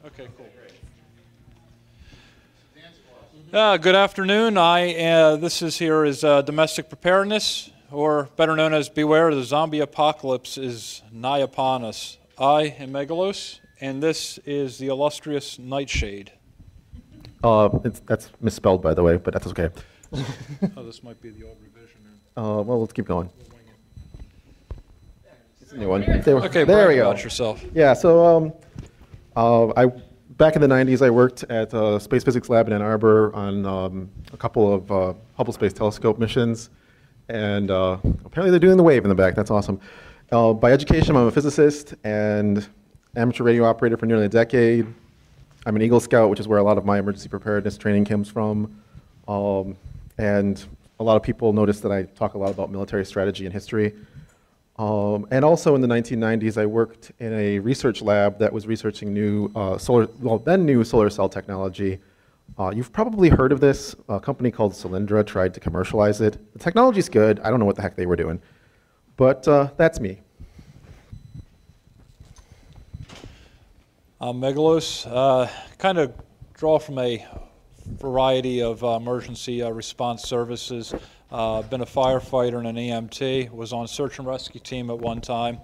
Okay, cool. Good afternoon. This is here is domestic preparedness, or better known as beware, the zombie apocalypse is nigh upon us. I am Megalos, and this is the illustrious Nightshade. That's misspelled, by the way, but that's okay. Oh, this might be the old revision. Well, let's keep going. It's a new one. Okay, there we go. About yourself. Yeah, so back in the 90s, I worked at Space Physics Lab in Ann Arbor on a couple of Hubble Space Telescope missions, and apparently they're doing the wave in the back. That's awesome. By education, I'm a physicist and amateur radio operator for nearly a decade. I'm an Eagle Scout, which is where a lot of my emergency preparedness training comes from. And a lot of people notice that I talk a lot about military strategy and history. And also in the 1990s, I worked in a research lab that was researching new solar cell technology. You've probably heard of this. A company called Cylindra tried to commercialize it. The technology's good. I don't know what the heck they were doing. But that's me. Megalos, kind of draw from a variety of emergency response services. Been a firefighter and an EMT, was on search and rescue team at one time.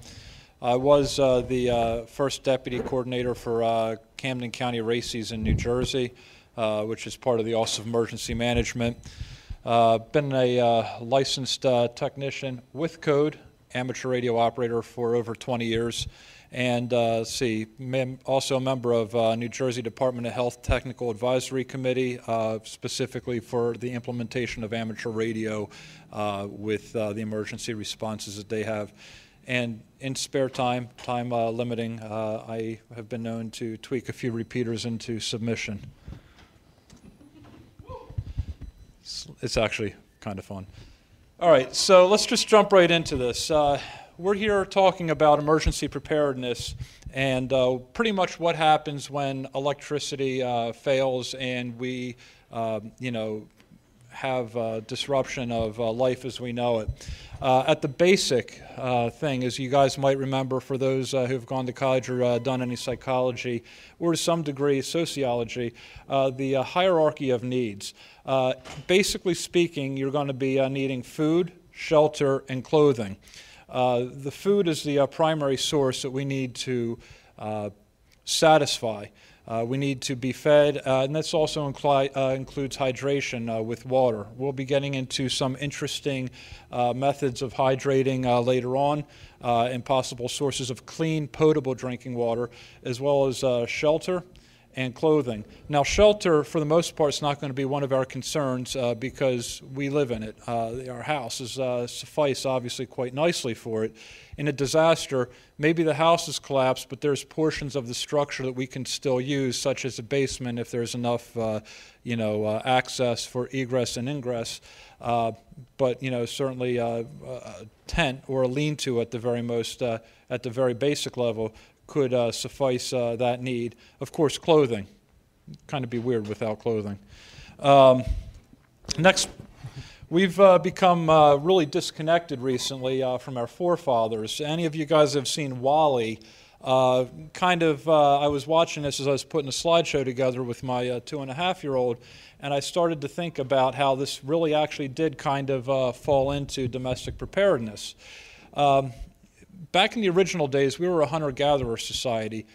I was the first deputy coordinator for Camden County Races in New Jersey, which is part of the Office of Emergency Management. Been a licensed technician with code, amateur radio operator for over 20 years. And also a member of New Jersey Department of Health Technical Advisory Committee, specifically for the implementation of amateur radio with the emergency responses that they have. And in spare time, limiting, I have been known to tweak a few repeaters into submission. It's actually kind of fun. All right, so let's just jump right into this. We're here talking about emergency preparedness and pretty much what happens when electricity fails and we, have disruption of life as we know it. At the basic thing, as you guys might remember, for those who've gone to college or done any psychology or to some degree sociology, the hierarchy of needs. Basically speaking, you're going to be needing food, shelter, and clothing. The food is the primary source that we need to satisfy. We need to be fed, and this also includes hydration with water. We'll be getting into some interesting methods of hydrating later on, and possible sources of clean, potable drinking water, as well as shelter and clothing. Now, shelter, for the most part, is not going to be one of our concerns because we live in it. Our houses suffice, obviously, quite nicely for it. In a disaster, maybe the house is collapsed, but there's portions of the structure that we can still use, such as a basement if there's enough, access for egress and ingress. But certainly a tent or a lean-to at the very most, at the very basic level, could suffice that need. Of course, clothing. Kind of be weird without clothing. Next, we've become really disconnected recently from our forefathers. Any of you guys have seen WALL-E? I was watching this as I was putting a slideshow together with my 2.5-year-old, and I started to think about how this really actually did kind of fall into domestic preparedness. Back in the original days, we were a hunter-gatherer society.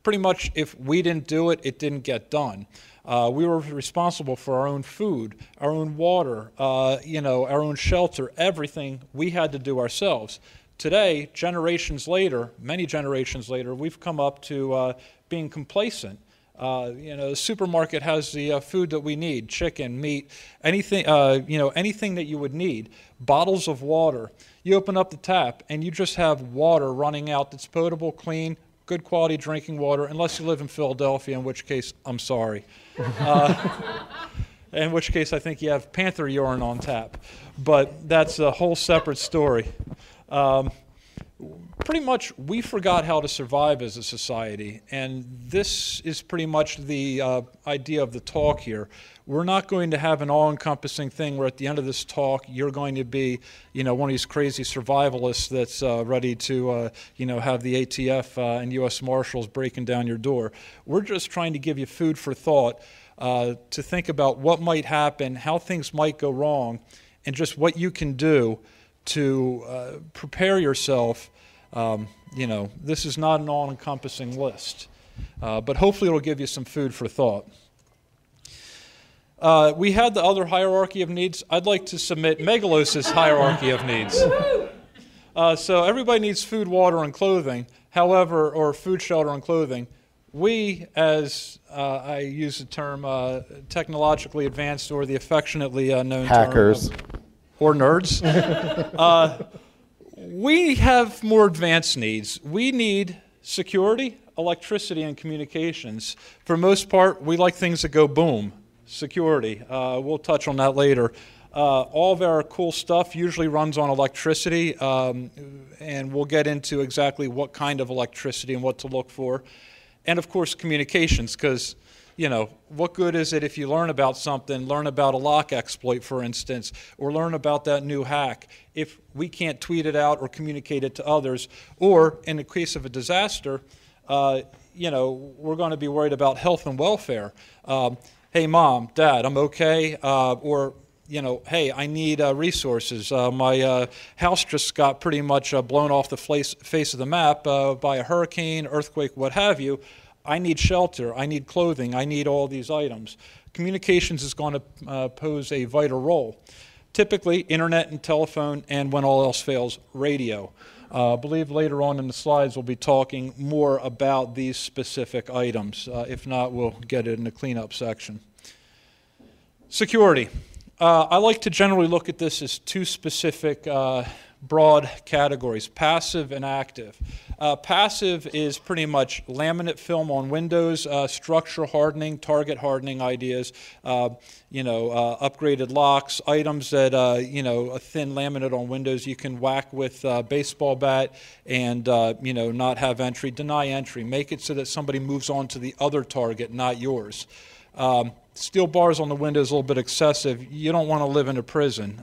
Pretty much if we didn't do it, it didn't get done. We were responsible for our own food, our own water, our own shelter, everything we had to do ourselves. Today, many generations later, we've come up to being complacent. The supermarket has the food that we need, chicken, meat, anything, anything that you would need, bottles of water. You open up the tap and you just have water running out that's potable, clean, good quality drinking water, unless you live in Philadelphia, in which case, I'm sorry. In which case, I think you have panther urine on tap. But that's a whole separate story. pretty much we forgot how to survive as a society, and this is pretty much the idea of the talk here. We're not going to have an all-encompassing thing where at the end of this talk you're going to be, one of these crazy survivalists that's ready to, have the ATF and U.S. Marshals breaking down your door. We're just trying to give you food for thought to think about what might happen, how things might go wrong, and just what you can do to prepare yourself. This is not an all-encompassing list, but hopefully it'll give you some food for thought. We had the other hierarchy of needs. I'd like to submit Megalos' hierarchy of needs. So everybody needs food, water, and clothing. However, or food, shelter, and clothing. We, as I use the term technologically advanced, or the affectionately known hackers, term, or nerds, we have more advanced needs. We need security, electricity, and communications. For most part, we like things that go boom. Security. We'll touch on that later. All of our cool stuff usually runs on electricity, and we'll get into exactly what kind of electricity and what to look for. And, of course, communications, because, what good is it if you learn about something, learn about a lock exploit, for instance, or learn about that new hack, if we can't tweet it out or communicate it to others, or in the case of a disaster, we're going to be worried about health and welfare. Hey, Mom, Dad, I'm okay, or, hey, I need resources. My house just got pretty much blown off the face of the map by a hurricane, earthquake, what have you. I need shelter, I need clothing, I need all these items. Communications is going to pose a vital role. Typically, internet and telephone, and when all else fails, radio. I believe later on in the slides we'll be talking more about these specific items. If not, we'll get it in the cleanup section. Security. I like to generally look at this as two specific broad categories, passive and active. Passive is pretty much laminate film on windows, structure hardening, target hardening ideas, upgraded locks, items that, a thin laminate on windows you can whack with a baseball bat and, not have entry, deny entry, make it so that somebody moves on to the other target, not yours. Steel bars on the window is a little bit excessive. You don't want to live in a prison,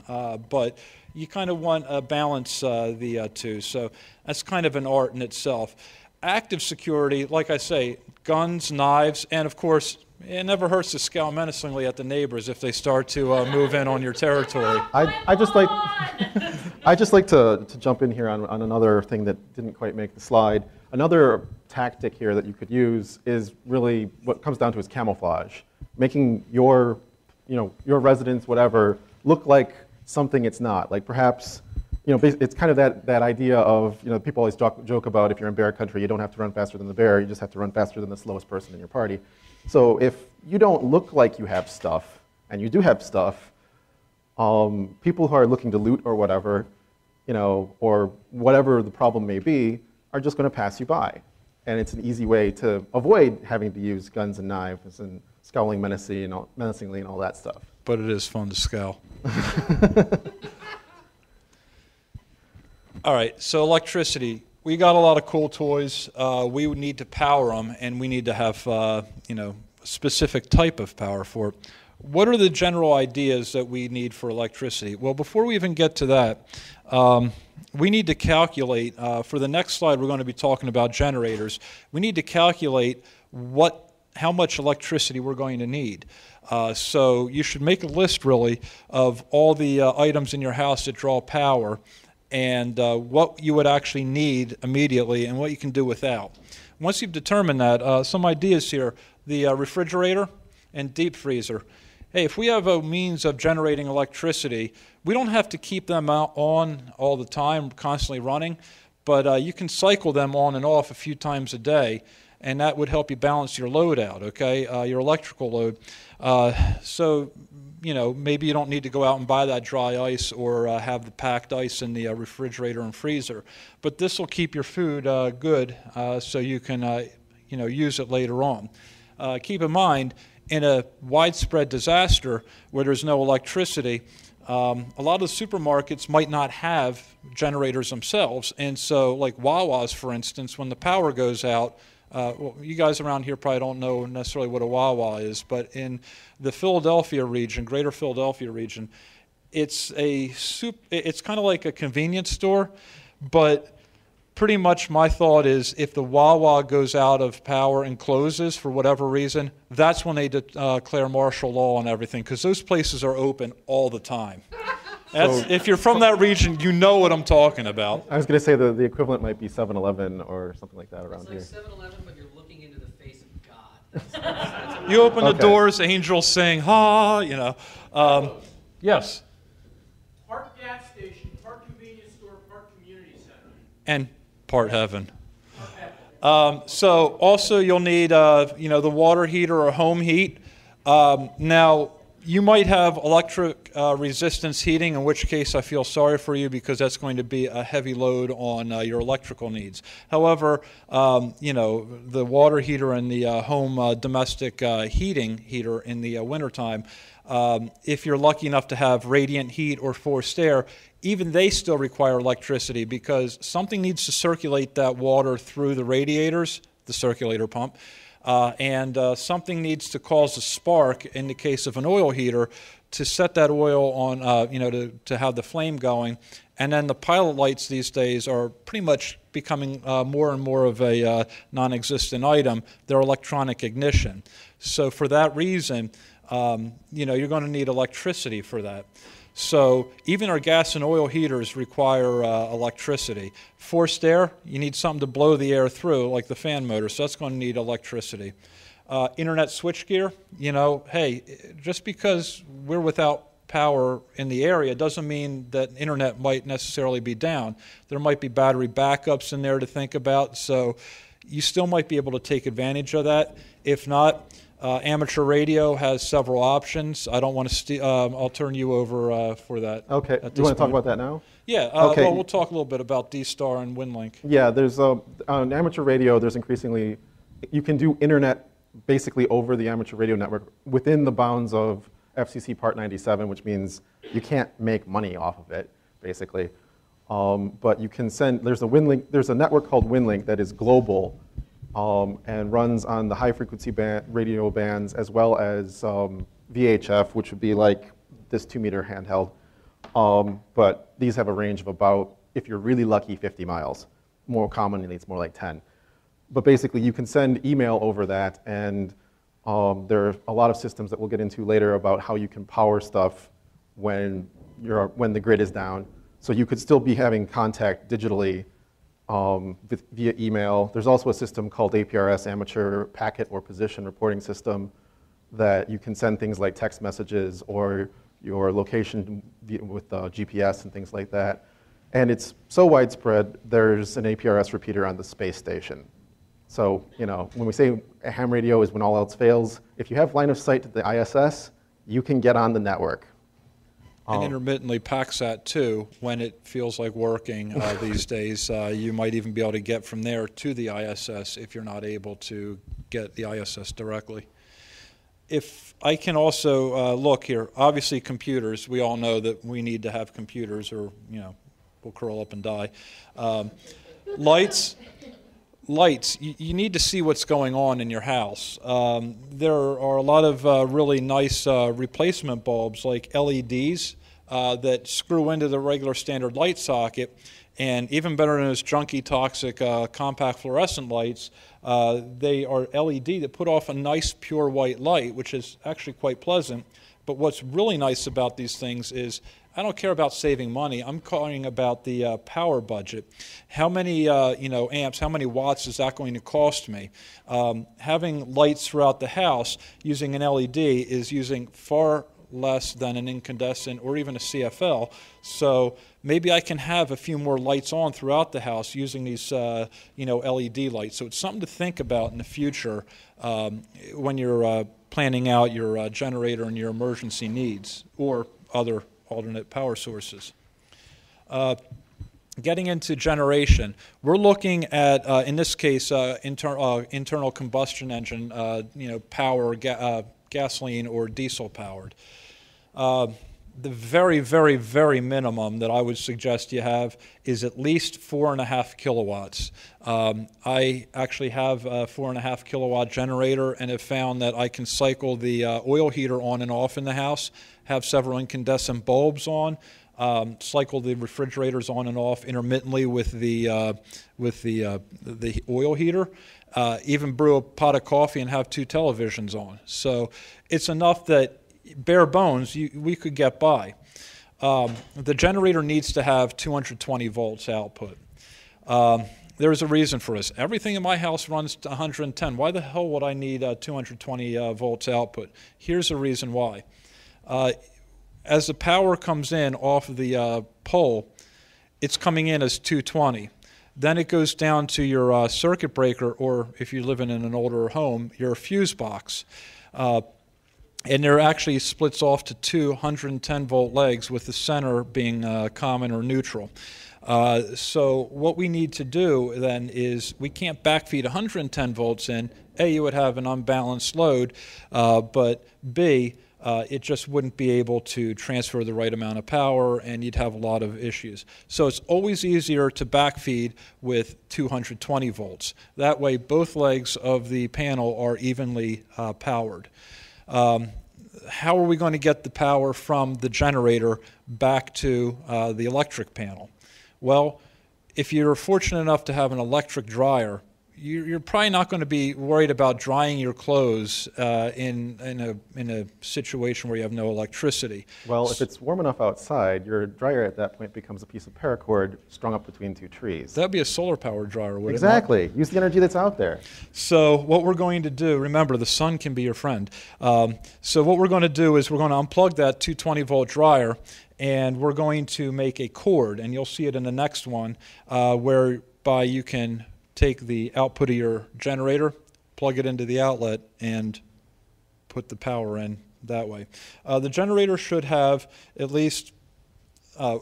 but you kind of want to balance the two. So that's kind of an art in itself. Active security, like I say, guns, knives, and of course, it never hurts to scowl menacingly at the neighbors if they start to move in on your territory. I just like to jump in here on another thing that didn't quite make the slide. Another tactic here that you could use is really what comes down to is camouflage, making your residence, whatever, look like something it's not. Like perhaps, it's kind of that idea of, people always joke about if you're in bear country, you don't have to run faster than the bear, you just have to run faster than the slowest person in your party. So if you don't look like you have stuff, and you do have stuff, people who are looking to loot or whatever, or whatever the problem may be, are just going to pass you by. And it's an easy way to avoid having to use guns and knives and scowling menacingly and all that stuff. But it is fun to scowl. All right, so electricity. We got a lot of cool toys. We would need to power them, and we need to have a specific type of power for it. What are the general ideas that we need for electricity? Well, before we even get to that, we need to calculate, for the next slide we're going to be talking about generators, we need to calculate how much electricity we're going to need. So you should make a list really of all the items in your house that draw power and what you would actually need immediately and what you can do without. Once you've determined that, some ideas here, the refrigerator and deep freezer. Hey, if we have a means of generating electricity, we don't have to keep them on all the time, constantly running, but you can cycle them on and off a few times a day, and that would help you balance your load out, okay, your electrical load. So, maybe you don't need to go out and buy that dry ice or have the packed ice in the refrigerator and freezer, but this will keep your food good so you can, use it later on. Keep in mind, in a widespread disaster where there's no electricity, A lot of supermarkets might not have generators themselves, and so like Wawa's, for instance, when the power goes out, well, you guys around here probably don't know necessarily what a Wawa is, but in the Philadelphia region, greater Philadelphia region, it's kind of like a convenience store, but pretty much my thought is if the Wawa goes out of power and closes for whatever reason, that's when they declare martial law on everything, because those places are open all the time. If you're from that region, you know what I'm talking about. I was going to say the equivalent might be 7-Eleven or something like that around here. It's like 7-Eleven, but you're looking into the face of God. That's You open the doors, angels sing, ha, you know. Yes? Part gas station, part convenience store, part community center. And part heaven. So also you'll need, the water heater or home heat. Now, you might have electric resistance heating, in which case I feel sorry for you because that's going to be a heavy load on your electrical needs. However, the water heater and the home domestic heating heater in the wintertime, if you're lucky enough to have radiant heat or forced air, even they still require electricity because something needs to circulate that water through the radiators, the circulator pump, and something needs to cause a spark in the case of an oil heater to set that oil on, to have the flame going. And then the pilot lights these days are pretty much becoming more and more of a non-existent item. They're electronic ignition. So for that reason, you're going to need electricity for that. So even our gas and oil heaters require electricity. Forced air, you need something to blow the air through, like the fan motor, so that's going to need electricity. Internet switchgear, hey, just because we're without power in the area doesn't mean that internet might necessarily be down. There might be battery backups in there to think about, so you still might be able to take advantage of that. If not, amateur radio has several options. I don't want to I'll turn you over for that. Okay. Do you want to talk about that now? Yeah. Okay. Well, we'll talk a little bit about D-Star and WinLink. Yeah, there's on amateur radio, there's increasingly, you can do internet basically over the amateur radio network within the bounds of FCC Part 97, which means you can't make money off of it, basically. But you can send, there's a network called WinLink that is global, and runs on the high-frequency radio bands as well as VHF, which would be like this 2-meter handheld. But these have a range of about, if you're really lucky, 50 miles. More commonly, it's more like 10. But basically, you can send email over that, and there are a lot of systems that we'll get into later about how you can power stuff when the grid is down. So you could still be having contact digitally via email. There's also a system called APRS, Amateur Packet or Position Reporting System, that you can send things like text messages or your location with GPS and things like that. And it's so widespread, there's an APRS repeater on the space station. So, when we say a ham radio is when all else fails, if you have line of sight to the ISS, you can get on the network. And intermittently PACSAT too, when it feels like working these days. You might even be able to get from there to the ISS if you're not able to get the ISS directly. If I can also look here, obviously computers, we all know that we need to have computers or, we'll curl up and die. Lights, you need to see what's going on in your house. There are a lot of really nice replacement bulbs like LEDs that screw into the regular standard light socket, and even better than those junky, toxic compact fluorescent lights, they are LED that put off a nice pure white light, which is actually quite pleasant. But what's really nice about these things is I don't care about saving money. I'm calling about the power budget. How many amps, how many watts is that going to cost me? Having lights throughout the house using an LED is using far less than an incandescent or even a CFL. So maybe I can have a few more lights on throughout the house using these LED lights. So it's something to think about in the future when you're planning out your generator and your emergency needs or other alternate power sources. Getting into generation, we're looking at, in this case, internal combustion engine, power, gasoline or diesel powered. The very, very, very minimum that I would suggest you have is at least 4.5 kilowatts. I actually have a 4.5 kilowatt generator and have found that I can cycle the oil heater on and off in the house, have several incandescent bulbs on, cycle the refrigerators on and off intermittently with the oil heater, even brew a pot of coffee and have 2 televisions on. So it's enough that bare bones, we could get by. The generator needs to have 220 volts output. There's a reason for this. Everything in my house runs to 110. Why the hell would I need 220 volts output? Here's the reason why. As the power comes in off of the pole, it's coming in as 220. Then it goes down to your circuit breaker, or if you live in an older home, your fuse box. And there actually splits off to 210 volt legs, with the center being common or neutral. So what we need to do then is, we can't backfeed 110 volts in. A, you would have an unbalanced load, but B, it just wouldn't be able to transfer the right amount of power, and you'd have a lot of issues. So it's always easier to backfeed with 220 volts. That way both legs of the panel are evenly powered. How are we going to get the power from the generator back to the electric panel? Well, if you're fortunate enough to have an electric dryer, you're probably not going to be worried about drying your clothes in a situation where you have no electricity. Well, if it's warm enough outside, your dryer at that point becomes a piece of paracord strung up between 2 trees. That'd be a solar-powered dryer, would Exactly. it not? Use the energy that's out there. So what we're going to do, remember, the sun can be your friend. So what we're going to do is we're going to unplug that 220-volt dryer, and we're going to make a cord, and you'll see it in the next one, whereby you can take the output of your generator, plug it into the outlet, and put the power in that way. The generator should have at least a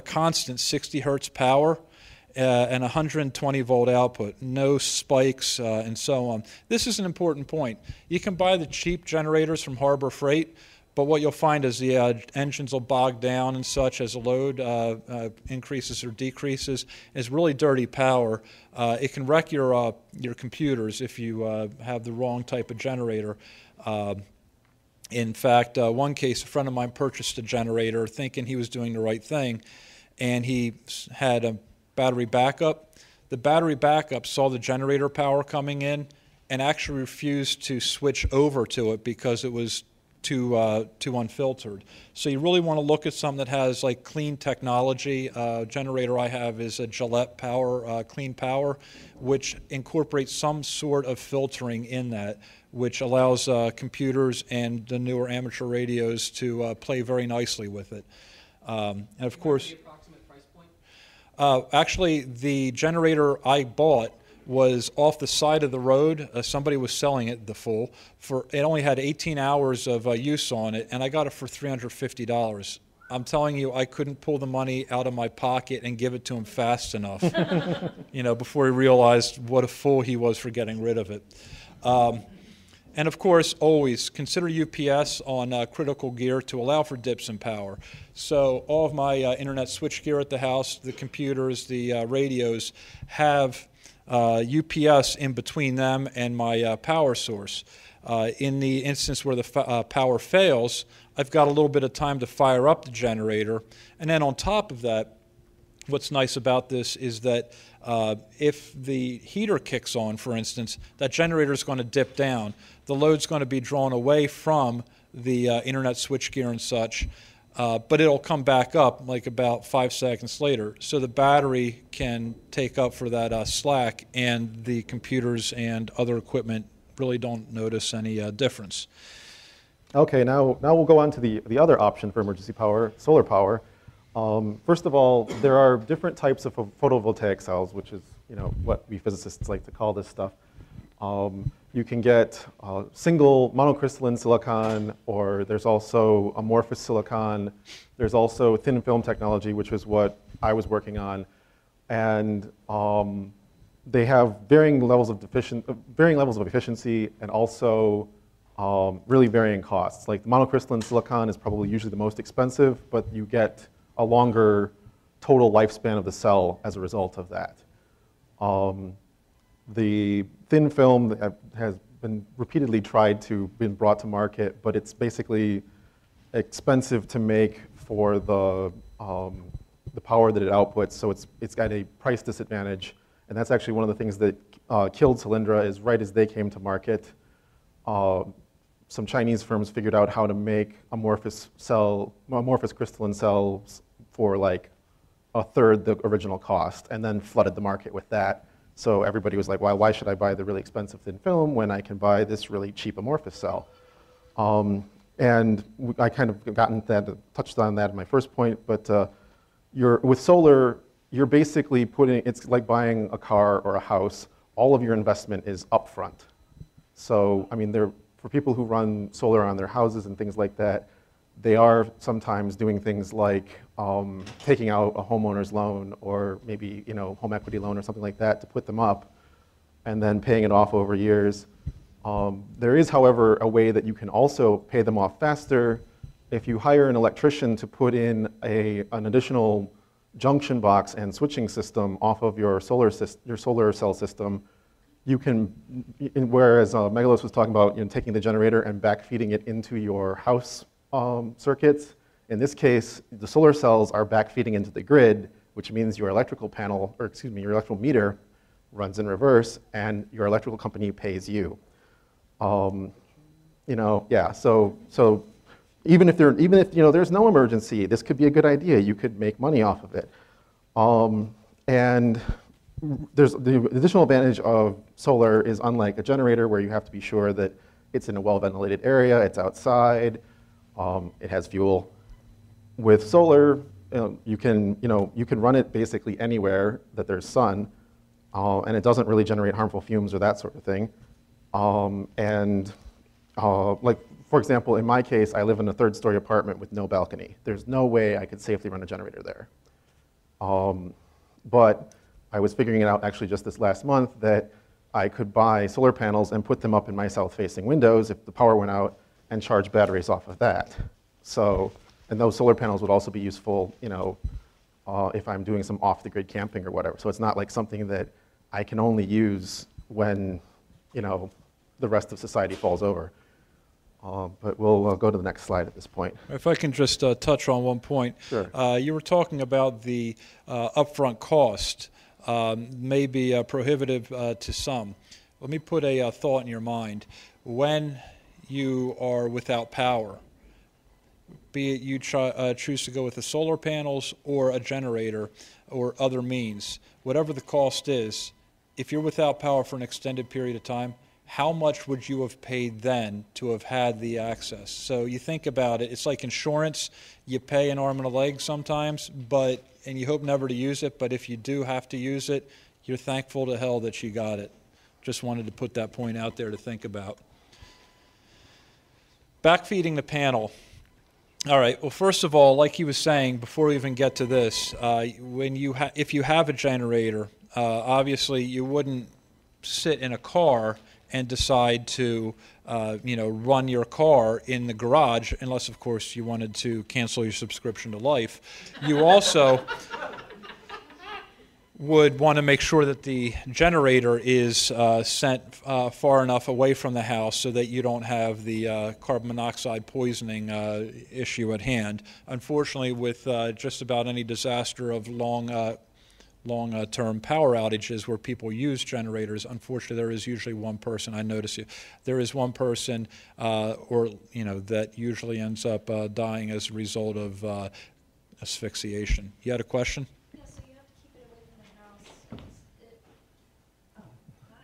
constant 60 hertz power and 120 volt output, no spikes and so on. This is an important point. You can buy the cheap generators from Harbor Freight, but what you'll find is the engines will bog down and such as the load increases or decreases. It's really dirty power. It can wreck your computers if you have the wrong type of generator. In fact, one case, a friend of mine purchased a generator thinking he was doing the right thing, and he had a battery backup. The battery backup saw the generator power coming in and actually refused to switch over to it because it was too unfiltered. So you really want to look at something that has like clean technology. Generator I have is a Gillette Power, Clean Power, which incorporates some sort of filtering in that, which allows computers and the newer amateur radios to play very nicely with it. And of course, The approximate price point? actually the generator I bought was off the side of the road. Somebody was selling it, the Fool. It only had 18 hours of use on it, and I got it for $350. I'm telling you, I couldn't pull the money out of my pocket and give it to him fast enough, before he realized what a fool he was for getting rid of it. And of course, always consider UPS on critical gear to allow for dips in power. So all of my internet switch gear at the house, the computers, the radios, have UPS in between them and my power source. In the instance where the power fails, I've got a little bit of time to fire up the generator. And then on top of that, what's nice about this is that if the heater kicks on, for instance, that generator is going to dip down. The load's going to be drawn away from the internet switchgear and such, but it'll come back up like about 5 seconds later. So the battery can take up for that slack, and the computers and other equipment really don't notice any difference. Okay, now we'll go on to the other option for emergency power, solar power. First of all, there are different types of photovoltaic cells, which is what we physicists like to call this stuff. You can get single monocrystalline silicon, or there's also amorphous silicon. There's also thin film technology, which is what I was working on, and they have varying levels of efficiency, and also really varying costs. Like monocrystalline silicon is probably usually the most expensive, but you get a longer total lifespan of the cell as a result of that. The thin film that has been repeatedly tried to been brought to market, but it's basically expensive to make for the power that it outputs, so it's got a price disadvantage, and that's actually one of the things that killed Cylindra. Is right as they came to market, some Chinese firms figured out how to make amorphous crystalline cells for like a third the original cost, and then flooded the market with that. So everybody was like, well, why should I buy the really expensive thin film when I can buy this really cheap amorphous cell? And I kind of touched on that in my first point, but with solar, you're basically it's like buying a car or a house. All of your investment is upfront. So, I mean, for people who run solar on their houses and things like that, they are sometimes doing things like taking out a homeowner's loan or maybe home equity loan or something like that to put them up and then paying it off over years. There is, however, a way that you can also pay them off faster. If you hire an electrician to put in an additional junction box and switching system off of your solar cell system, you can, whereas Megalos was talking about taking the generator and backfeeding it into your house circuits, in this case, the solar cells are backfeeding into the grid, which means your electrical meter runs in reverse, and your electrical company pays you. So even if there's no emergency, this could be a good idea. You could make money off of it. And there's the additional advantage of solar is unlike a generator where you have to be sure that it's in a well-ventilated area, it's outside, it has fuel. With solar, you can run it basically anywhere that there's sun, and it doesn't really generate harmful fumes or that sort of thing. Like, for example, in my case, I live in a third-story apartment with no balcony. There's no way I could safely run a generator there. But I was figuring it out actually just this last month that I could buy solar panels and put them up in my south-facing windows if the power went out and charge batteries off of that. So, and those solar panels would also be useful, if I'm doing some off-the-grid camping or whatever. So it's not like something that I can only use when, the rest of society falls over. But we'll go to the next slide at this point. If I can just touch on one point. Sure. You were talking about the upfront cost may be prohibitive to some. Let me put a thought in your mind. When you are without power, be it you choose to go with the solar panels or a generator or other means, whatever the cost is, if you're without power for an extended period of time, how much would you have paid then to have had the access? So you think about it, it's like insurance. You pay an arm and a leg sometimes, and you hope never to use it, but if you do have to use it, you're thankful to hell that you got it. Just wanted to put that point out there to think about. Backfeeding the panel. All right, well, first of all, like he was saying, before we even get to this, if you have a generator, obviously you wouldn't sit in a car and decide to run your car in the garage, unless, of course, you wanted to cancel your subscription to Life. You also would want to make sure that the generator is sent far enough away from the house so that you don't have the carbon monoxide poisoning issue at hand. Unfortunately, with just about any disaster of long-term power outages where people use generators, unfortunately, there is usually one person. I notice there is one person, that usually ends up dying as a result of asphyxiation. You had a question? Yeah, so you have to keep it away from the house. Hi.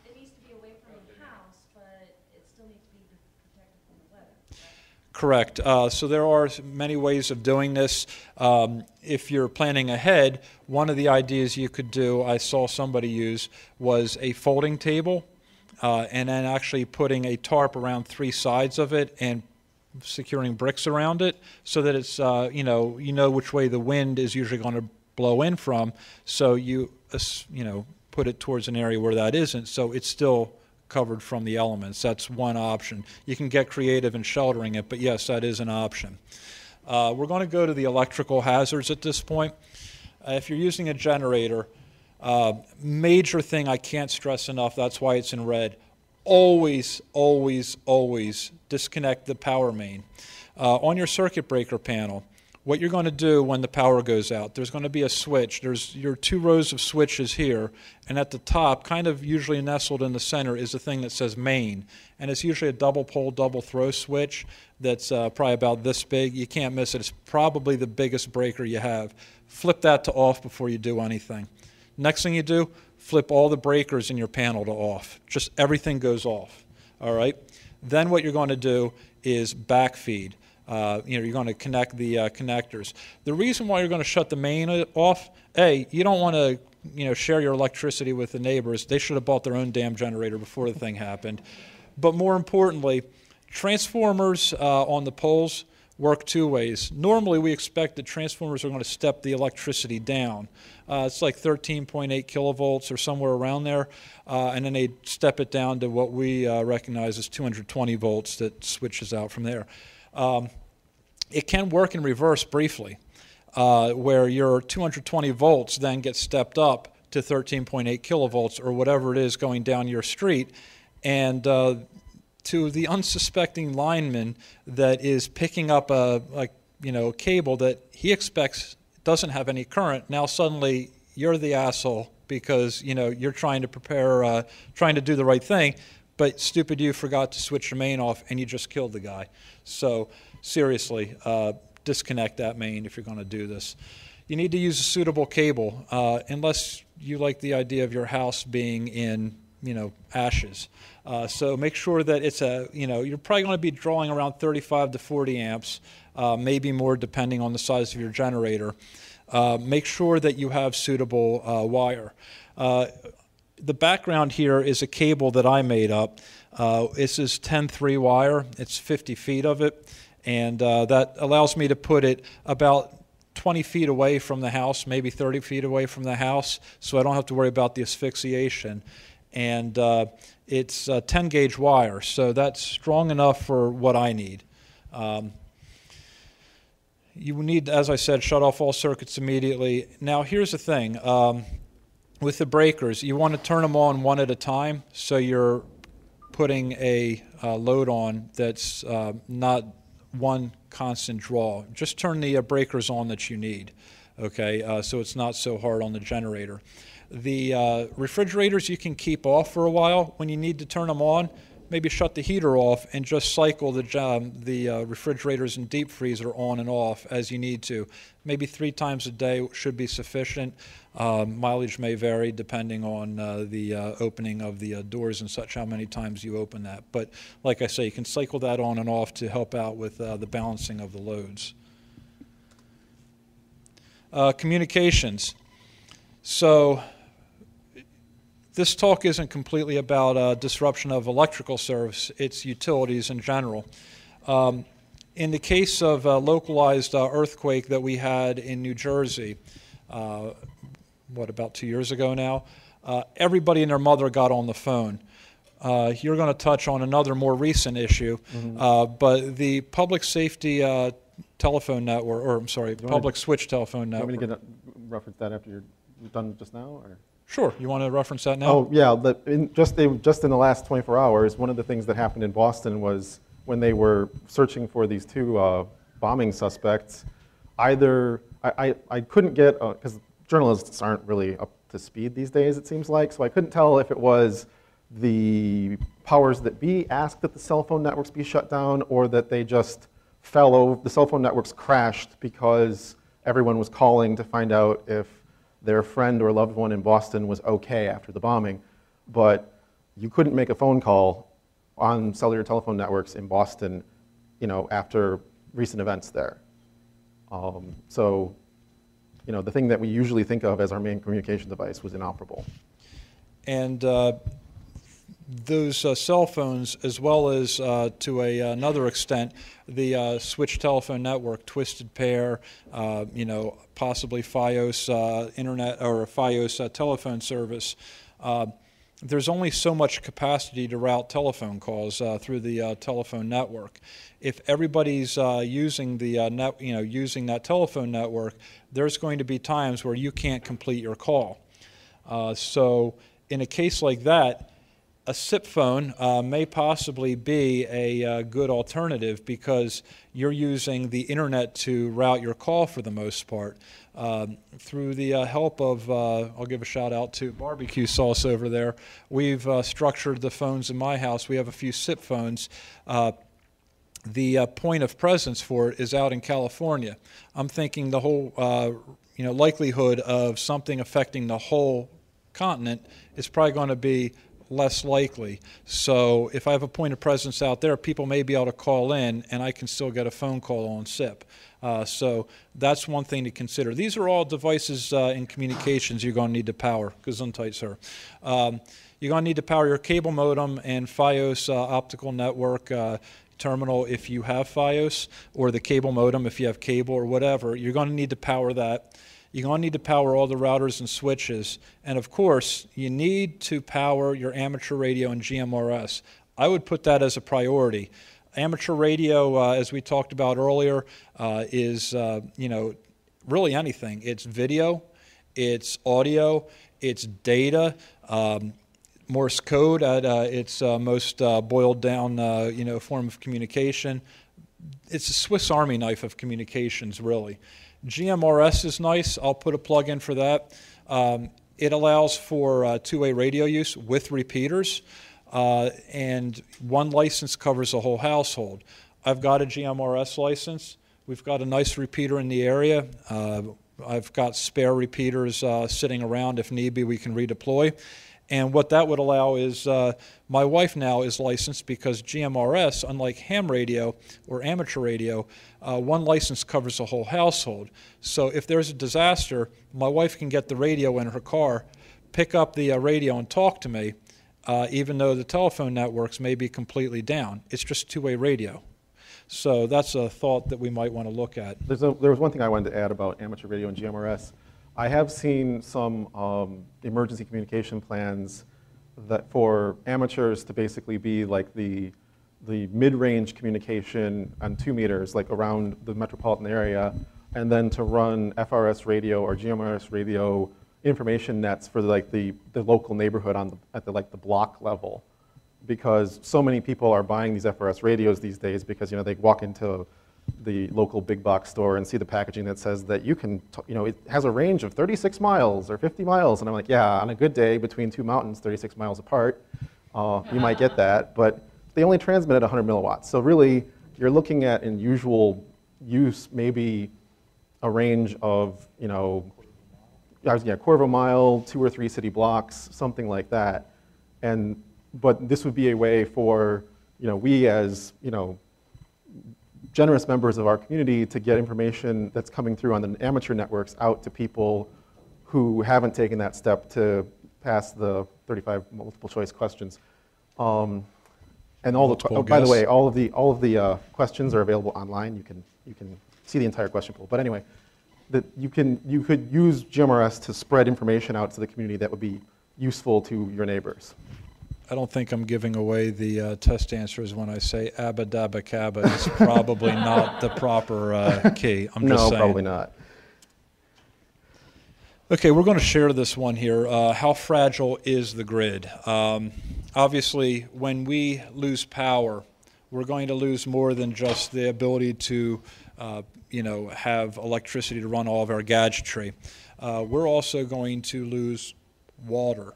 It needs to be away from the house, but it still needs to be protected from the weather. Correct. So there are many ways of doing this. If you're planning ahead, one of the ideas you could do, I saw somebody use, was a folding table and then actually putting a tarp around three sides of it and securing bricks around it so that it's, you know which way the wind is usually going to blow in from. So you put it towards an area where that isn't, so it's still covered from the elements. That's one option. You can get creative in sheltering it, but yes, that is an option. We're going to go to the electrical hazards at this point. If you're using a generator, major thing I can't stress enough, that's why it's in red, always, always, always disconnect the power main. On your circuit breaker panel, what you're going to do when the power goes out, there's going to be a switch. There's your 2 rows of switches here, and at the top, kind of usually nestled in the center, is a thing that says main. And it's usually a double pole, double throw switch that's probably about this big. You can't miss it. It's probably the biggest breaker you have. Flip that to off before you do anything. Next thing you do, flip all the breakers in your panel to off. Just everything goes off. All right? Then what you're going to do is backfeed. You're going to connect the connectors. The reason why you're going to shut the main off, you don't want to share your electricity with the neighbors. They should have bought their own damn generator before the thing happened. But more importantly, transformers on the poles work 2 ways. Normally, we expect that transformers are going to step the electricity down. It's like 13.8 kilovolts or somewhere around there, and then they step it down to what we recognize as 220 volts that switches out from there. It can work in reverse briefly, where your 220 volts then gets stepped up to 13.8 kilovolts or whatever it is going down your street, and to the unsuspecting lineman that is picking up a cable that he expects doesn't have any current, now suddenly you're the asshole because you're trying to prepare, trying to do the right thing, but stupid you forgot to switch your main off and you just killed the guy. So seriously, disconnect that main if you're going to do this. You need to use a suitable cable, unless you like the idea of your house being in ashes. So make sure that it's you're probably going to be drawing around 35 to 40 amps, maybe more depending on the size of your generator. Make sure that you have suitable wire. The background here is a cable that I made up. This is 10-3 wire. It's 50 feet of it, and that allows me to put it about 20 feet away from the house, maybe 30 feet away from the house, so I don't have to worry about the asphyxiation. And it's 10-gauge wire, so that's strong enough for what I need. You need, as I said, shut off all circuits immediately. Now, here's the thing. With the breakers, you want to turn them on one at a time, so you're putting a load on that's not one constant draw. Just turn the breakers on that you need, okay, so it's not so hard on the generator. The refrigerators you can keep off for a while. When you need to turn them on, maybe shut the heater off and just cycle the refrigerators and deep freezer on and off as you need to. Maybe 3 times a day should be sufficient. Mileage may vary depending on the opening of the doors and such, how many times you open that. But like I say, you can cycle that on and off to help out with the balancing of the loads. Communications. So this talk isn't completely about disruption of electrical service, it's utilities in general. In the case of a localized earthquake that we had in New Jersey, about 2 years ago now, everybody and their mother got on the phone. You're going to touch on another more recent issue, but the public safety telephone network, or I'm sorry, public switch telephone network. You want me to reference that after you're done just now? Or? Sure. You want to reference that now? Oh, yeah. Just in the last 24 hours, one of the things that happened in Boston was when they were searching for these 2 bombing suspects, either I couldn't get, because journalists aren't really up to speed these days, it seems like, so I couldn't tell if it was the powers that be asked that the cell phone networks be shut down or that they just fell over, the cell phone networks crashed because everyone was calling to find out if their friend or loved one in Boston was okay after the bombing, but you couldn't make a phone call on cellular telephone networks in Boston, after recent events there. So, the thing that we usually think of as our main communication device was inoperable. And those cell phones, as well as to another extent, the switch telephone network, Twisted Pair, possibly FiOS internet or FiOS telephone service. there's only so much capacity to route telephone calls through the telephone network. If everybody's using the using that telephone network, there's going to be times where you can't complete your call. So in a case like that, a SIP phone may possibly be a good alternative because you're using the internet to route your call for the most part. Through the help of, I'll give a shout out to Barbecue Sauce over there, we've structured the phones in my house. We have a few SIP phones. The point of presence for it is out in California. I'm thinking the whole likelihood of something affecting the whole continent is probably going to be less likely. So if I have a point of presence out there, people may be able to call in and I can still get a phone call on SIP. So that's one thing to consider. These are all devices in communications you're going to need to power. Gesundheit, sir. You're going to need to power your cable modem and FiOS optical network terminal if you have FiOS, or the cable modem if you have cable or whatever. You're going to need to power that. You're going to need to power all the routers and switches. And of course, you need to power your amateur radio and GMRS. I would put that as a priority. Amateur radio, as we talked about earlier, is really anything. It's video, it's audio, it's data, Morse code at its most boiled down form of communication. It's a Swiss Army knife of communications, really. GMRS is nice. I'll put a plug in for that. It allows for two-way radio use with repeaters, and one license covers the whole household. I've got a GMRS license. We've got a nice repeater in the area. I've got spare repeaters sitting around. If need be, we can redeploy. And what that would allow is, my wife now is licensed because GMRS, unlike ham radio or amateur radio, one license covers the whole household. So if there's a disaster, my wife can get the radio in her car, pick up the radio and talk to me, even though the telephone networks may be completely down. It's just two-way radio. So that's a thought that we might want to look at. There was one thing I wanted to add about amateur radio and GMRS. I have seen some emergency communication plans that for amateurs to basically be like the mid-range communication on 2 meters, like around the metropolitan area, and then to run FRS radio or GMRS radio information nets for like the local neighborhood at the block level, because so many people are buying these FRS radios these days because they walk into the local big box store and see the packaging that says that you can, it has a range of 36 miles or 50 miles. And I'm like, yeah, on a good day between two mountains 36 miles apart, you might get that. But they only transmit at 100 milliwatts. So really, you're looking at, in usual use, maybe a range of, quarter of a mile, 2 or 3 city blocks, something like that. But this would be a way for, we as, generous members of our community to get information that's coming through on the amateur networks out to people who haven't taken that step to pass the 35 multiple choice questions. And by the way, all of the questions are available online. You can see the entire question pool. But anyway, you could use GMRS to spread information out to the community that would be useful to your neighbors. I don't think I'm giving away the test answers when I say abba dabba cabba. It's probably not the proper key. I'm just saying. No, probably not. Okay, we're going to share this one here. How fragile is the grid? Obviously, when we lose power, we're going to lose more than just the ability to have electricity to run all of our gadgetry. We're also going to lose water.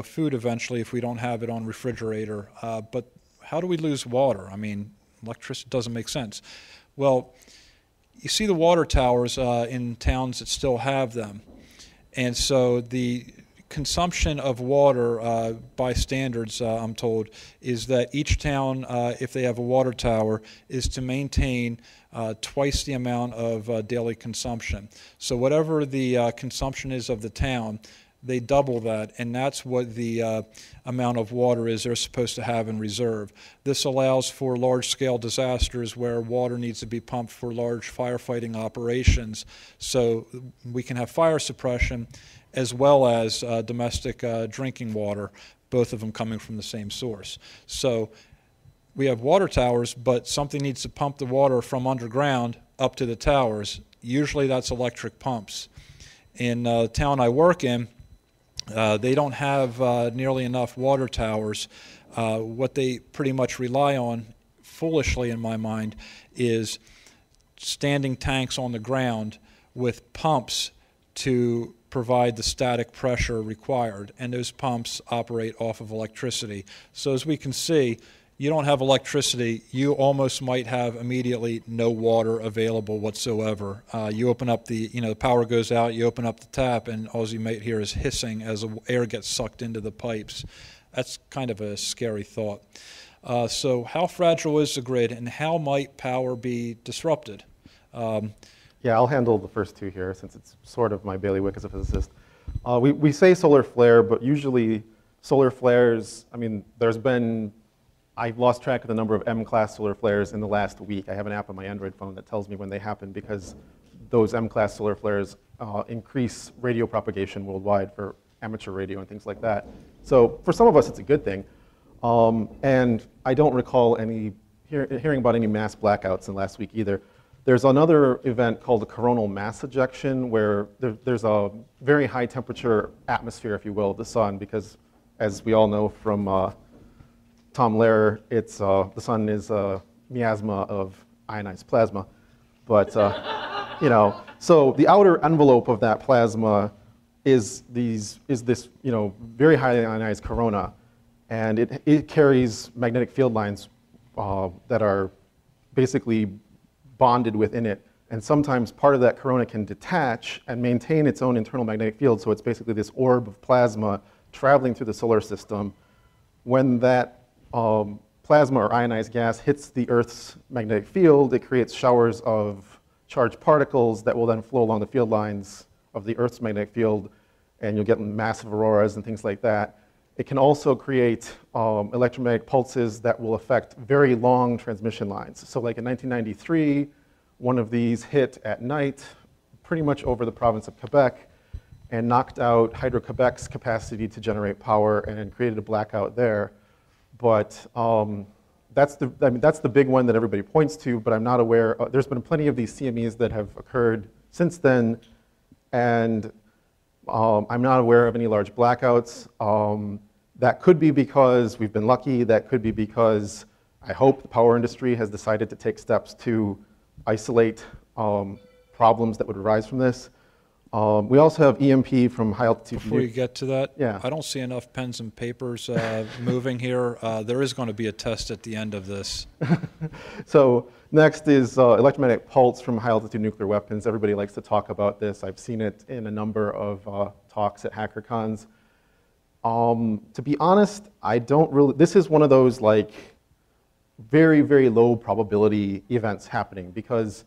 Food eventually if we don't have it on refrigerator. But how do we lose water? I mean, electricity doesn't make sense. Well, you see the water towers in towns that still have them. And so the consumption of water by standards, I'm told, is that each town, if they have a water tower, is to maintain twice the amount of daily consumption. So whatever the consumption is of the town, they double that, and that's what the amount of water is they're supposed to have in reserve. This allows for large-scale disasters where water needs to be pumped for large firefighting operations, so we can have fire suppression as well as domestic drinking water, both of them coming from the same source. So we have water towers, but something needs to pump the water from underground up to the towers. Usually that's electric pumps. In the town I work in, they don't have nearly enough water towers. What they pretty much rely on, foolishly in my mind, is standing tanks on the ground with pumps to provide the static pressure required, and those pumps operate off of electricity. So as we can see, you don't have electricity, you almost might have immediately no water available whatsoever. You open up the power goes out, you open up the tap, and all you might hear is hissing as air gets sucked into the pipes. That's kind of a scary thought. So how fragile is the grid, and how might power be disrupted? Yeah, I'll handle the first two here since it's sort of my bailiwick as a physicist. We say solar flare, but usually solar flares, I mean, I've lost track of the number of M-class solar flares in the last week. I have an app on my Android phone that tells me when they happen because those M-class solar flares increase radio propagation worldwide for amateur radio and things like that. So for some of us, it's a good thing. And I don't recall hearing about any mass blackouts in last week either. There's another event called the coronal mass ejection where there's a very high temperature atmosphere, if you will, of the sun because, as we all know from Tom Lehrer, the sun is a miasma of ionized plasma. But, so the outer envelope of that plasma is this, very highly ionized corona. And it carries magnetic field lines that are basically bonded within it. And sometimes part of that corona can detach and maintain its own internal magnetic field. So it's basically this orb of plasma traveling through the solar system. When that plasma or ionized gas hits the Earth's magnetic field, it creates showers of charged particles that will then flow along the field lines of the Earth's magnetic field, and you'll get massive auroras and things like that. It can also create electromagnetic pulses that will affect very long transmission lines. So like in 1993, one of these hit at night pretty much over the province of Quebec and knocked out Hydro-Quebec's capacity to generate power and created a blackout there. But that's the big one that everybody points to, but I'm not aware. There's been plenty of these CMEs that have occurred since then, and I'm not aware of any large blackouts. That could be because we've been lucky. That could be because I hope the power industry has decided to take steps to isolate problems that would arise from this. We also have EMP from high altitude. Before you get to that, yeah. I don't see enough pens and papers moving here. There is going to be a test at the end of this. So next is electromagnetic pulse from high altitude nuclear weapons. Everybody likes to talk about this. I've seen it in a number of talks at HackerCons. To be honest, this is one of those like very, very low probability events happening because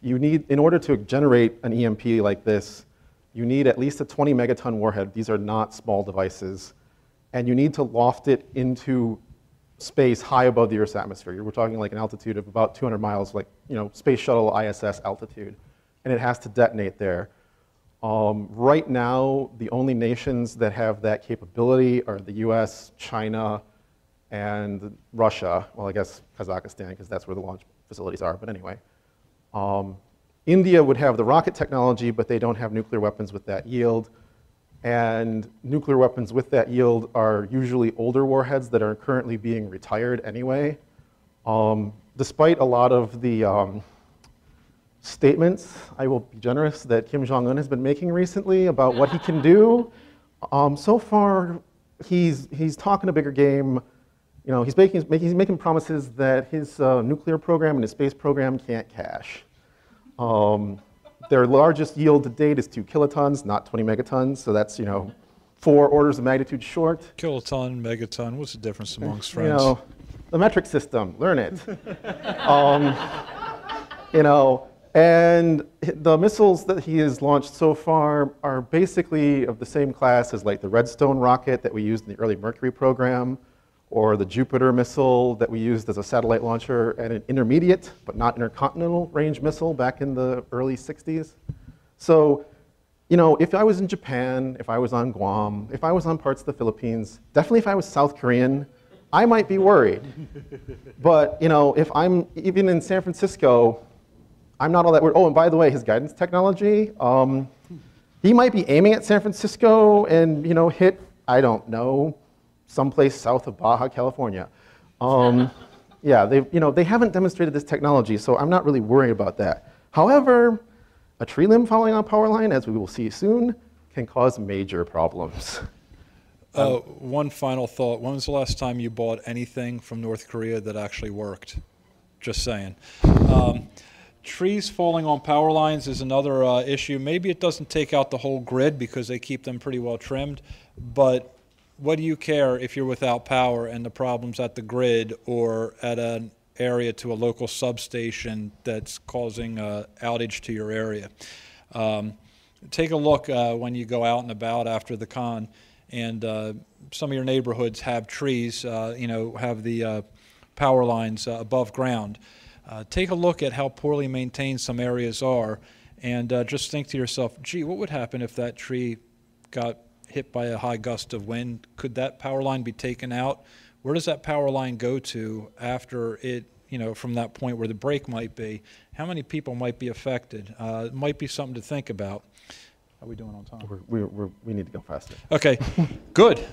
you need, in order to generate an EMP like this, you need at least a 20 megaton warhead. These are not small devices. And you need to loft it into space high above the Earth's atmosphere. We're talking like an altitude of about 200 miles, like Space Shuttle ISS altitude. And it has to detonate there. Right now, the only nations that have that capability are the US, China, and Russia. Well, I guess Kazakhstan, because that's where the launch facilities are, but anyway. India would have the rocket technology, but they don't have nuclear weapons with that yield. And nuclear weapons with that yield are usually older warheads that are currently being retired anyway. Despite a lot of the statements, I will be generous, that Kim Jong-un has been making recently about what he can do, so far he's talking a bigger game. He's making promises that his nuclear program and his space program can't cash. Their largest yield to date is 2 kilotons, not 20 megatons, so that's 4 orders of magnitude short. Kiloton, megaton, what's the difference amongst friends? The metric system, learn it. And the missiles that he has launched so far are basically of the same class as like the Redstone rocket that we used in the early Mercury program, or the Jupiter missile that we used as a satellite launcher, and an intermediate but not intercontinental range missile back in the early 60s. So, you know, if I was in Japan, if I was on Guam, if I was on parts of the Philippines, definitely if I was South Korean, I might be worried. But, you know, if I'm even in San Francisco, I'm not all that worried. Oh, and by the way, his guidance technology, he might be aiming at San Francisco and, you know, hit, I don't know, someplace south of Baja, California. Yeah, they haven't demonstrated this technology, so I'm not really worried about that. However, a tree limb falling on a power line, as we will see soon, can cause major problems. One final thought. When was the last time you bought anything from North Korea that actually worked? Just saying. Trees falling on power lines is another issue. Maybe it doesn't take out the whole grid because they keep them pretty well trimmed, but what do you care if you're without power and the problem's at the grid or at an area to a local substation that's causing outage to your area? Take a look when you go out and about after the con, and some of your neighborhoods have trees, have the power lines above ground. Take a look at how poorly maintained some areas are, and just think to yourself, gee, what would happen if that tree got hit by a high gust of wind? Could that power line be taken out? Where does that power line go to after it, from that point where the break might be? How many people might be affected? It might be something to think about. How are we doing on time? We need to go faster. Okay, good.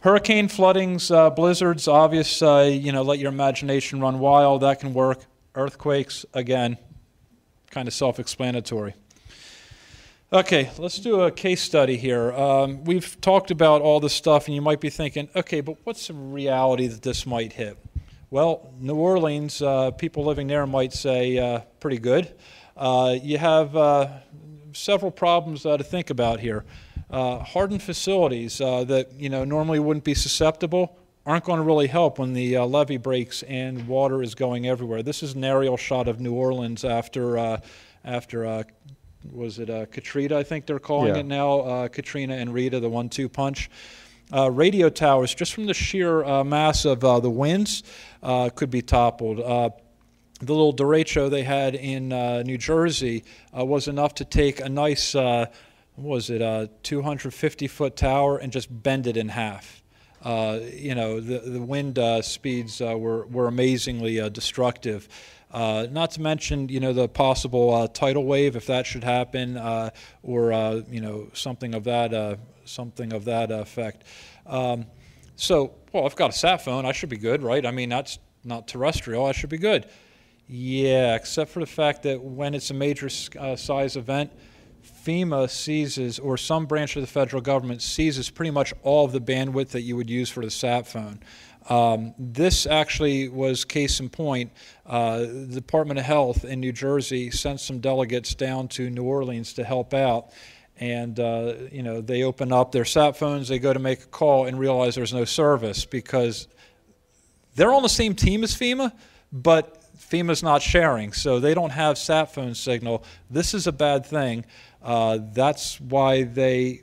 Hurricane floodings, blizzards, obvious, let your imagination run wild. That can work. Earthquakes, again, kind of self-explanatory. Okay, let's do a case study here. We've talked about all this stuff, and you might be thinking, okay, but what's the reality that this might hit? Well, New Orleans, people living there might say pretty good. You have several problems to think about here. Hardened facilities that normally wouldn't be susceptible aren't going to really help when the levee breaks and water is going everywhere. This is an aerial shot of New Orleans after was it Katrina, I think they're calling it now, Katrina and Rita, the 1-2 punch. Radio towers, just from the sheer mass of the winds, could be toppled. The little derecho they had in New Jersey was enough to take a nice, 250-foot tower and just bend it in half. The wind speeds were amazingly destructive. Not to mention, the possible tidal wave, if that should happen, or something of that effect. I've got a sat phone. I should be good, right? I mean, that's not terrestrial. I should be good. Yeah, except for the fact that when it's a major size event, FEMA seizes, or some branch of the federal government seizes pretty much all of the bandwidth that you would use for the sat phone. This actually was case in point. The Department of Health in New Jersey sent some delegates down to New Orleans to help out. And, they open up their sat phones, they go to make a call and realize there's no service because they're on the same team as FEMA, but FEMA's not sharing, so they don't have sat phone signal. This is a bad thing. That's why they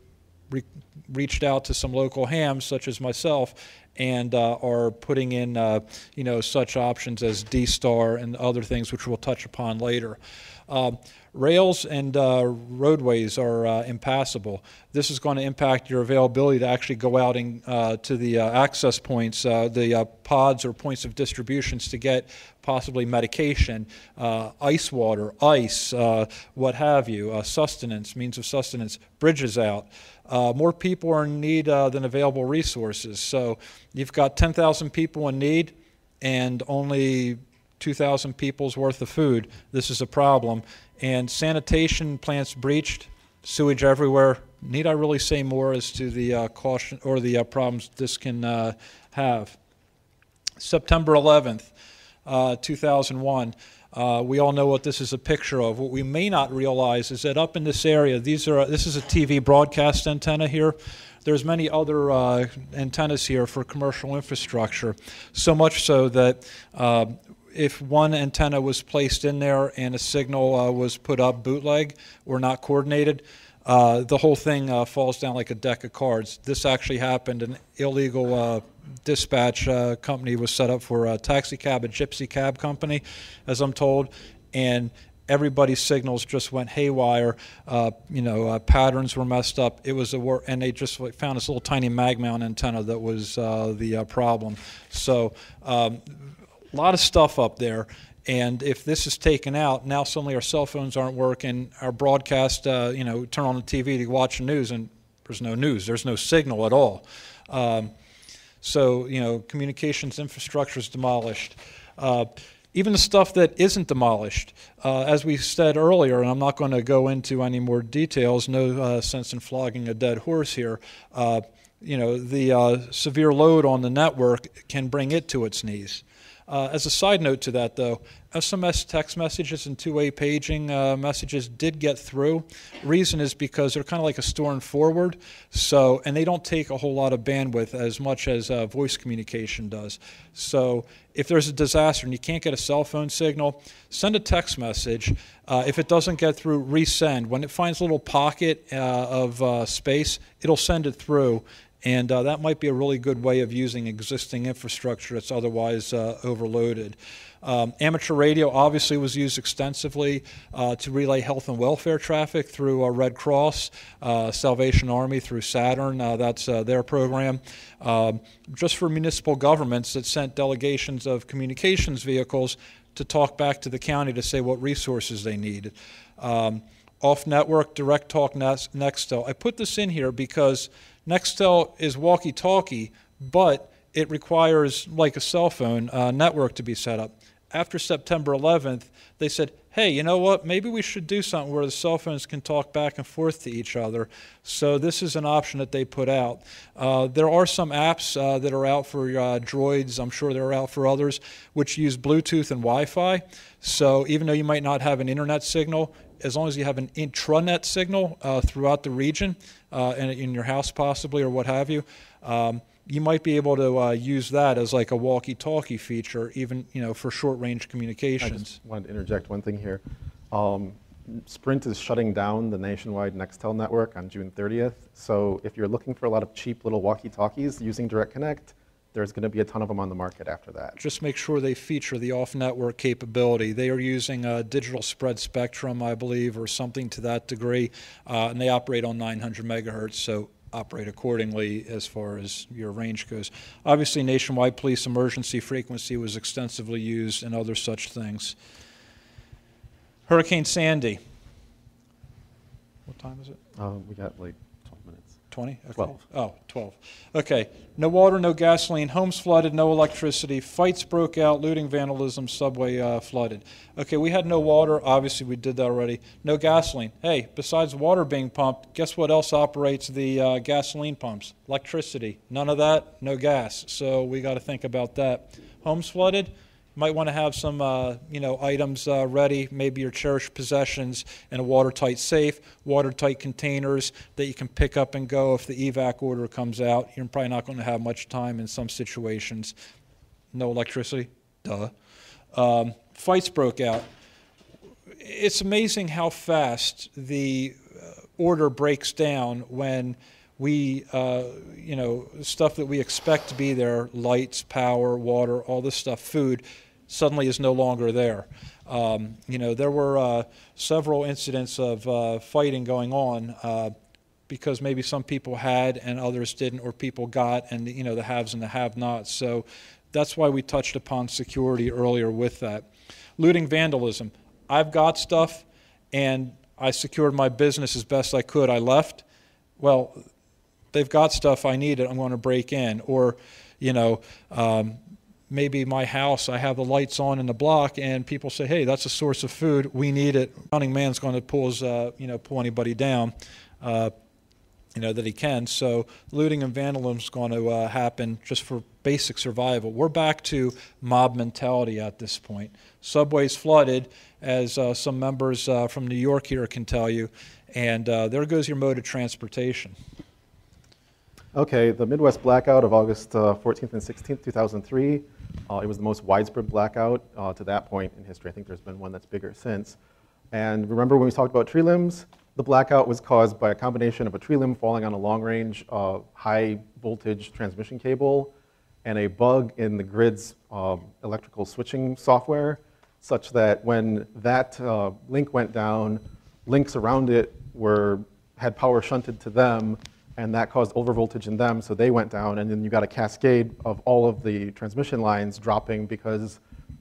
reached out to some local hams, such as myself, and are putting in, such options as D-Star and other things, which we'll touch upon later. Rails and roadways are impassable. This is going to impact your availability to actually go out and, to the access points, the pods or points of distributions to get possibly medication, ice water, ice, what have you, sustenance, means of sustenance, bridges out. More people are in need than available resources. So you've got 10,000 people in need and only 2,000 people's worth of food. This is a problem. And sanitation plants breached, sewage everywhere. Need I really say more as to the caution or the problems this can have? September 11th, 2001. We all know what this is a picture of. What we may not realize is that up in this area, this is a TV broadcast antenna here. There's many other antennas here for commercial infrastructure, so much so that if one antenna was placed in there and a signal was put up bootleg or not coordinated, the whole thing falls down like a deck of cards. This actually happened. An illegal dispatch company was set up for a taxi cab, a gypsy cab company, as I'm told, and everybody's signals just went haywire. Patterns were messed up. It was and they just found this little tiny mag mount antenna that was the problem. So a lot of stuff up there. And if this is taken out, now suddenly our cell phones aren't working. Our broadcast, turn on the TV to watch the news, and there's no news. There's no signal at all. Communications infrastructure is demolished. Even the stuff that isn't demolished, as we said earlier, and I'm not going to go into any more details, no sense in flogging a dead horse here, the severe load on the network can bring it to its knees. As a side note to that, though, SMS text messages and two-way paging messages did get through. Reason is because they're kind of like a store and forward, and they don't take a whole lot of bandwidth as much as voice communication does. So if there's a disaster and you can't get a cell phone signal, send a text message. If it doesn't get through, resend. When it finds a little pocket of space, it'll send it through. And that might be a really good way of using existing infrastructure that's otherwise overloaded. Amateur radio obviously was used extensively to relay health and welfare traffic through Red Cross, Salvation Army through Saturn. That's their program. Just for municipal governments that sent delegations of communications vehicles to talk back to the county to say what resources they needed. Off-network, Direct Talk, Nextel. I put this in here because Nextel is walkie-talkie, but it requires, like a cell phone, network to be set up. After September 11th, they said, hey, you know what, maybe we should do something where the cell phones can talk back and forth to each other. So this is an option that they put out. There are some apps that are out for Droids, I'm sure they're out for others, which use Bluetooth and Wi-Fi. So even though you might not have an internet signal, as long as you have an intranet signal throughout the region, and in your house possibly or what have you, you might be able to use that as like a walkie-talkie feature, even for short-range communications. I just wanted to interject one thing here. Sprint is shutting down the nationwide Nextel network on June 30th. So if you're looking for a lot of cheap little walkie-talkies using Direct Connect, there's going to be a ton of them on the market after that. Just make sure they feature the off-network capability. They are using a digital spread spectrum, I believe, or something to that degree, and they operate on 900 megahertz, so operate accordingly as far as your range goes. Obviously, nationwide police emergency frequency was extensively used and other such things. Hurricane Sandy. What time is it? We got like 12 minutes. 20? Okay. 12. Oh, 12. Okay. No water, no gasoline, homes flooded, no electricity, fights broke out, looting, vandalism, subway flooded. Okay, we had no water. Obviously, we did that already. No gasoline. Hey, besides water being pumped, guess what else operates the gasoline pumps? Electricity. None of that, no gas. So we got to think about that. Homes flooded. Might want to have some, items ready, maybe your cherished possessions in a watertight safe, watertight containers that you can pick up and go if the evac order comes out. You're probably not going to have much time in some situations. No electricity? Duh. Fights broke out. It's amazing how fast the order breaks down when we, stuff that we expect to be there, lights, power, water, all this stuff, food, suddenly is no longer there. There were several incidents of fighting going on because maybe some people had and others didn't, or people got, and the haves and the have-nots. So that's why we touched upon security earlier with that. Looting, vandalism. I've got stuff, and I secured my business as best I could. I left. Well, they've got stuff I needed, I'm going to break in. Or, maybe my house, I have the lights on in the block, and people say, hey, that's a source of food, we need it. Running man's going to pull anybody down, that he can. So looting and vandalism is going to happen just for basic survival. We're back to mob mentality at this point. Subways flooded, as some members from New York here can tell you, and there goes your mode of transportation. Okay, the Midwest blackout of August 14th and 16th, 2003 It was the most widespread blackout to that point in history. I think there's been one that's bigger since. And remember when we talked about tree limbs? The blackout was caused by a combination of a tree limb falling on a long-range, high-voltage transmission cable and a bug in the grid's electrical switching software, such that when that link went down, links around it had power shunted to them, and that caused overvoltage in them, so they went down, and then you got a cascade of all of the transmission lines dropping because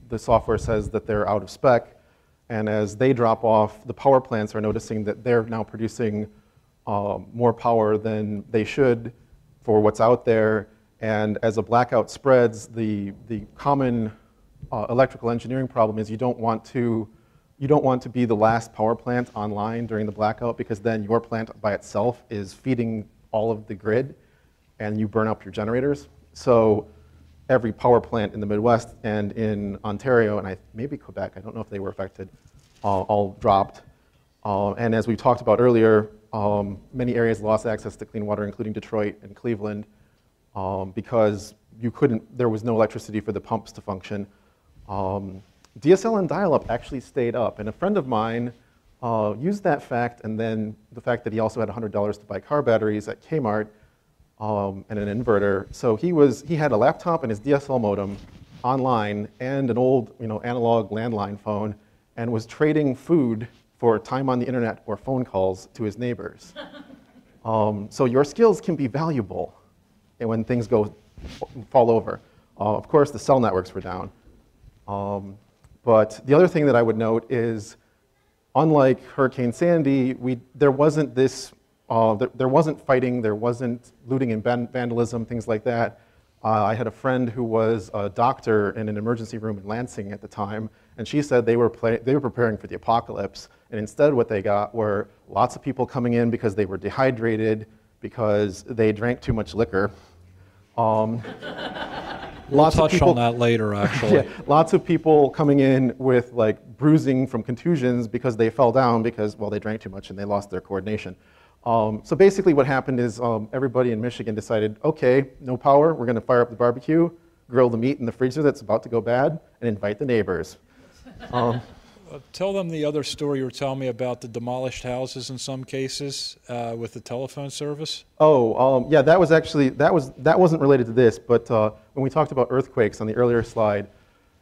the software says that they're out of spec. And as they drop off, the power plants are noticing that they're now producing more power than they should for what's out there. And as a blackout spreads, the common electrical engineering problem is you don't want to be the last power plant online during the blackout, because then your plant by itself is feeding all of the grid and you burn up your generators. So every power plant in the Midwest and in Ontario, and maybe Quebec, I don't know if they were affected, all dropped. And as we talked about earlier, many areas lost access to clean water, including Detroit and Cleveland, because there was no electricity for the pumps to function. DSL and dial-up actually stayed up, and a friend of mine used that fact, and then the fact that he also had $100 to buy car batteries at Kmart, and an inverter. So he had a laptop and his DSL modem online and an old analog landline phone, and was trading food for time on the internet or phone calls to his neighbors. So your skills can be valuable when things fall over. Of course, the cell networks were down. But the other thing that I would note is, unlike Hurricane Sandy, there wasn't there wasn't fighting, there wasn't looting and vandalism, things like that. I had a friend who was a doctor in an emergency room in Lansing at the time, and she said they were preparing for the apocalypse, and instead what they got were lots of people coming in because they were dehydrated, because they drank too much liquor. We'll touch on that later, actually. Yeah, lots of people coming in with bruising from contusions because they fell down because, well, they drank too much and they lost their coordination. So basically what happened is everybody in Michigan decided, okay, no power, we're going to fire up the barbecue, grill the meat in the freezer that's about to go bad, and invite the neighbors. Tell them the other story you were telling me about the demolished houses in some cases with the telephone service. Yeah, that wasn't related to this, but when we talked about earthquakes on the earlier slide,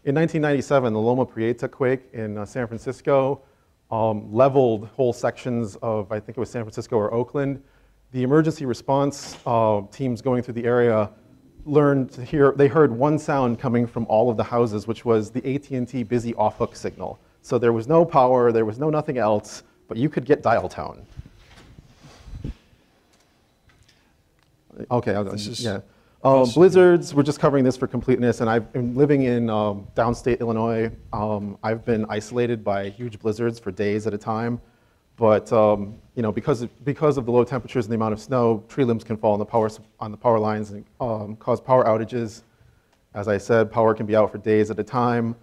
in 1997, the Loma Prieta quake in San Francisco leveled whole sections of, I think it was San Francisco or Oakland. The emergency response teams going through the area they heard one sound coming from all of the houses, which was the AT&T busy off-hook signal. So there was no power, there was nothing else, but you could get dial tone. Okay, yeah. Blizzards, we're just covering this for completeness, and I've been living in downstate Illinois. I've been isolated by huge blizzards for days at a time, but because of the low temperatures and the amount of snow, tree limbs can fall on the power lines and cause power outages. As I said, power can be out for days at a time.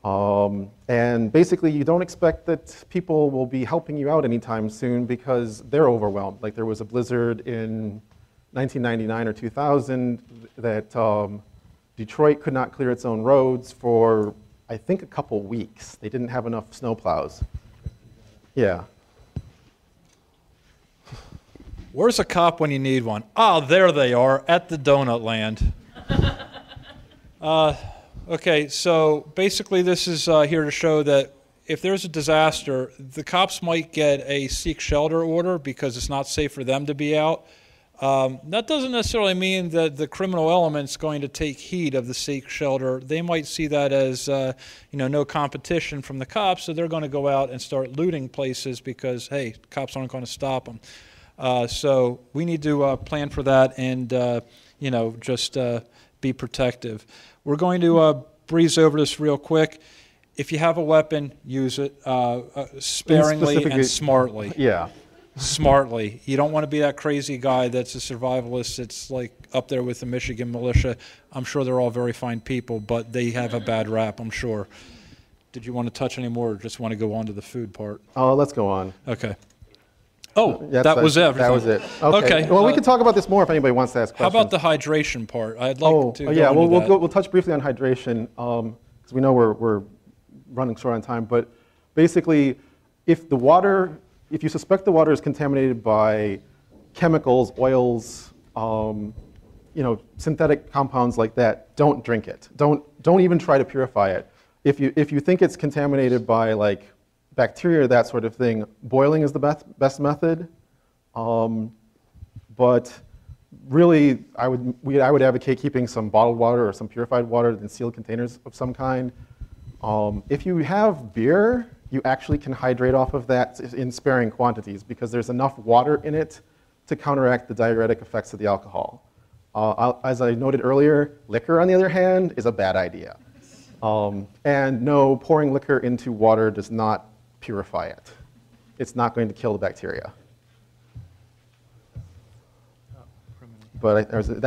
And basically, you don't expect that people will be helping you out anytime soon because they're overwhelmed. Like there was a blizzard in 1999 or 2000 that Detroit could not clear its own roads for, I think, a couple weeks. They didn't have enough snowplows. Yeah. Where's a cop when you need one? Ah, there they are at the donut land. Okay, so basically this is here to show that if there's a disaster, the cops might get a seek shelter order because it's not safe for them to be out. That doesn't necessarily mean that the criminal element's going to take heed of the seek shelter. They might see that as no competition from the cops, so they're going to go out and start looting places because, hey, cops aren't going to stop them. So we need to plan for that and just be protective. We're going to breeze over this real quick. If you have a weapon, use it sparingly and smartly. Yeah. Smartly. You don't want to be that crazy guy that's a survivalist that's like up there with the Michigan militia. I'm sure they're all very fine people, but they have a bad rap, I'm sure. Did you want to touch any more or just want to go on to the food part? Let's go on. Okay. Oh, That's that was everything. That was it. Okay. Okay, Well, we can talk about this more if anybody wants to ask How questions. about the hydration part? I'd like to go yeah. into that. We'll touch briefly on hydration because we know we're running short on time. But basically, if you suspect the water is contaminated by chemicals, oils, synthetic compounds like that, don't drink it. Don't even try to purify it. If you think it's contaminated by like bacteria or that sort of thing, boiling is the best method. But really, I would advocate keeping some bottled water or some purified water in sealed containers of some kind. If you have beer, you actually can hydrate off of that in sparing quantities because there's enough water in it to counteract the diuretic effects of the alcohol. As I noted earlier, liquor, on the other hand, is a bad idea. And no, pouring liquor into water does not purify it. It's not going to kill the bacteria. But I think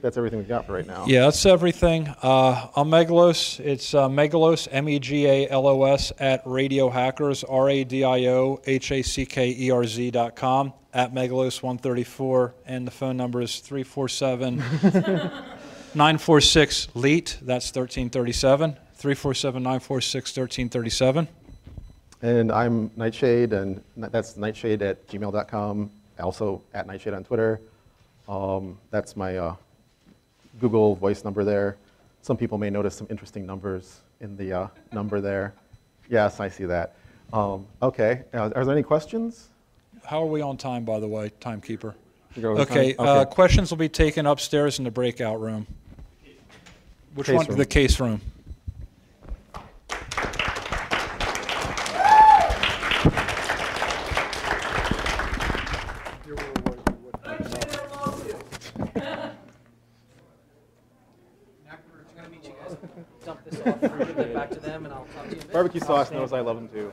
that's everything we've got for right now. Yeah, that's everything. On Megalos, it's Megalos, MEGALOS, at Radio Hackers, RADIOHACKERZ.com, at Megalos134, and the phone number is 347-946-LEAT, that's 1337, 347-946-1337. And I'm Nightshade, and that's nightshade@gmail.com, also at Nightshade on Twitter. That's my Google Voice number there. Some people may notice some interesting numbers in the number there. Yes, I see that. Okay, are there any questions? How are we on time, by the way, timekeeper? You go Okay, with time? questions will be taken upstairs in the breakout room. Which Case one? room. The case room. Dump this off, get back to them, and I'll talk to you in a bit. Barbecue sauce knows I love them too.